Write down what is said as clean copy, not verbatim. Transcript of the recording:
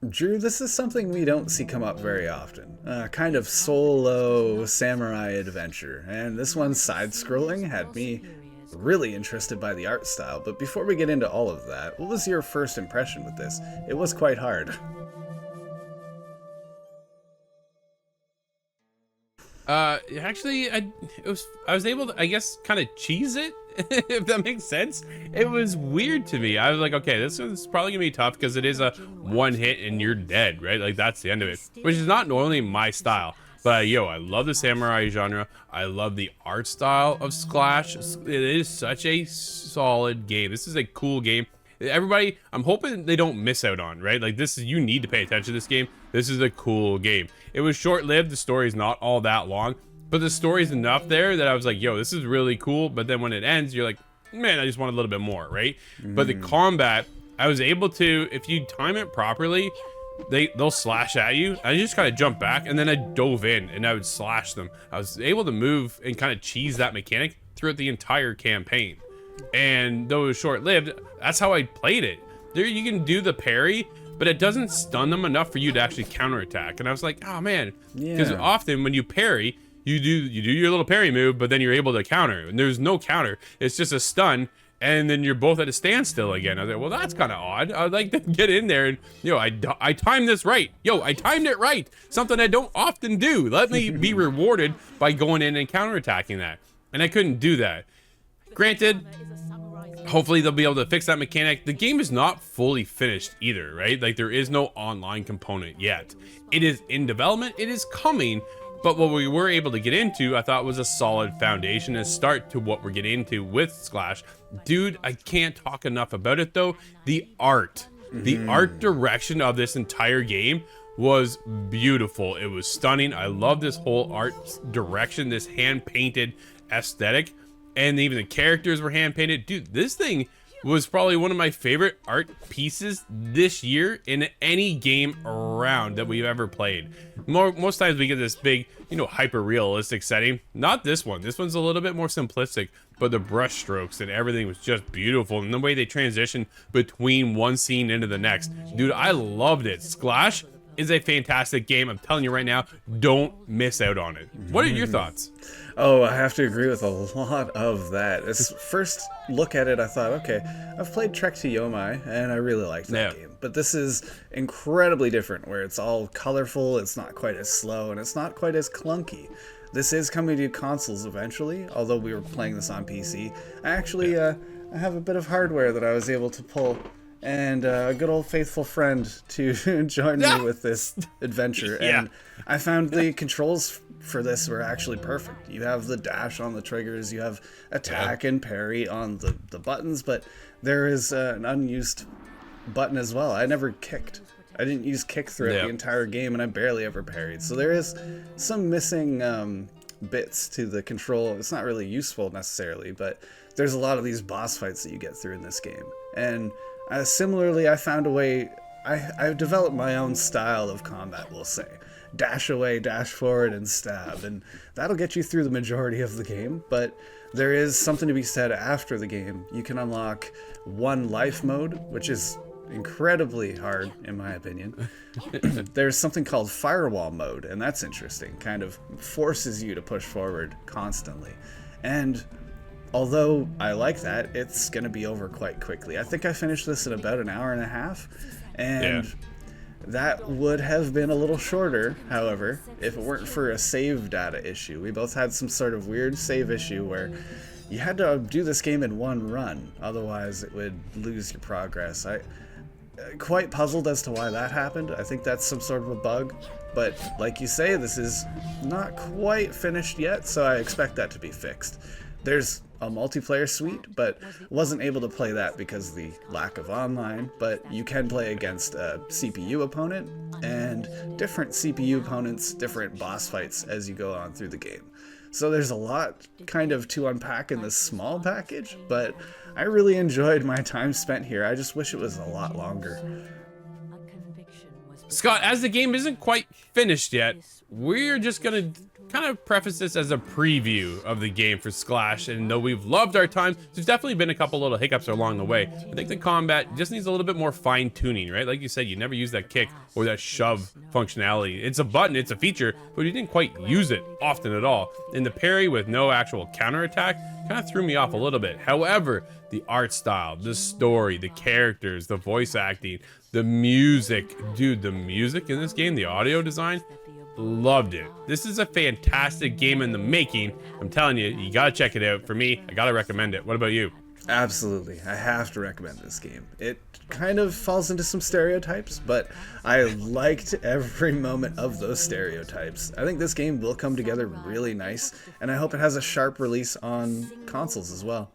Drew, this is something we don't see come up very often. Kind of solo samurai adventure, and this one side-scrolling had me really interested by the art style. But before we get into all of that, what was your first impression with this? It was quite hard. Actually, I was able to, I guess, kind of cheese it, if that makes sense. It was weird to me. I was like, okay, this is probably gonna be tough because it is a one hit and you're dead, right? Like that's the end of it, which is not normally my style. But yo, I love the samurai genre. I love the art style of Sclash. It is such a solid game. This is a cool game. Everybody, I'm hoping they don't miss out on, right? Like this is, you need to pay attention to this game. This is a cool game. It was short-lived. The story is not all that long, but the story's enough there that I was like, yo, this is really cool. But then when it ends, you're like, man, I just want a little bit more, right? But the combat, I was able to, if you time it properly, they'll slash at you. I just kind of jumped back and then I dove in and I would slash them. I was able to move and kind of cheese that mechanic throughout the entire campaign. And though it was short-lived, that's how I played it. There you can do the parry, but it doesn't stun them enough for you to actually counterattack. And I was like, oh man, because often when you parry, you do your little parry move, but then you're able to counter, and there's no counter. It's just a stun, and then you're both at a standstill again. I was like, well, that's kind of odd. I'd like to get in there and, I timed this right. I timed it right. Something I don't often do. Let me be rewarded by going in and counterattacking that. And I couldn't do that. Granted, hopefully they'll be able to fix that mechanic. The game is not fully finished either, right? Like there is no online component yet. It is in development, it is coming, but what we were able to get into, I thought was a solid foundation and start to what we're getting into with Sclash. Dude, I can't talk enough about it though. The art direction of this entire game was beautiful. It was stunning. I love this whole art direction, this hand-painted aesthetic. And even the characters were hand painted. Dude, this thing was probably one of my favorite art pieces this year in any game around that we've ever played. Most times we get this big, hyper realistic setting. Not this one. This one's a little bit more simplistic, but the brush strokes and everything was just beautiful. And the way they transition between one scene into the next. Dude, I loved it. Sclash is a fantastic game. I'm telling you right now, don't miss out on it. What are your thoughts? Oh, I have to agree with a lot of that. As first look at it, I thought, okay, I've played Trek to Yomai, and I really liked that game. But this is incredibly different, where it's all colorful, it's not quite as slow, and it's not quite as clunky. This is coming to consoles eventually, although we were playing this on PC. I actually I have a bit of hardware that I was able to pull, and a good old faithful friend to join me with this adventure. And I found the controls for this were actually perfect. You have the dash on the triggers, you have attack and parry on the buttons, but there is an unused button as well. I never kicked. I didn't use kick throughout the entire game, and I barely ever parried. So there is some missing bits to the control. It's not really useful necessarily, but there's a lot of these boss fights that you get through in this game. And similarly, I found a way, I've developed my own style of combat, we'll say. Dash away, dash forward, and stab, and that'll get you through the majority of the game. But there is something to be said after the game. You can unlock one life mode, which is incredibly hard in my opinion. There's something called firewall mode, and that's interesting. Kind of forces you to push forward constantly. And although I like that, it's gonna be over quite quickly. I think I finished this in about an hour and a half, and that would have been a little shorter, however, if it weren't for a save data issue. We both had some sort of weird save issue where you had to do this game in one run, otherwise it would lose your progress. I quite puzzled as to why that happened. I think that's some sort of a bug, but like you say, this is not quite finished yet, so I expect that to be fixed. There's a multiplayer suite, but wasn't able to play that because of the lack of online, but you can play against a CPU opponent and different CPU opponents, different boss fights as you go on through the game. So there's a lot kind of to unpack in this small package, but I really enjoyed my time spent here. I just wish it was a lot longer. Scott, as the game isn't quite finished yet, we're just gonna kind of preface this as a preview of the game for Sclash, and though we've loved our time, there's definitely been a couple little hiccups along the way. I think the combat just needs a little bit more fine tuning, right? Like you said, you never use that kick or that shove functionality. It's a button, it's a feature, but you didn't quite use it often at all. And the parry with no actual counterattack kind of threw me off a little bit. However, the art style, the story, the characters, the voice acting, the music, dude, the music in this game, the audio design, loved it. This is a fantastic game in the making. I'm telling you, you gotta check it out. For me, I gotta recommend it. What about you? Absolutely. I have to recommend this game. It kind of falls into some stereotypes, but I liked every moment of those stereotypes. I think this game will come together really nice, and I hope it has a sharp release on consoles as well.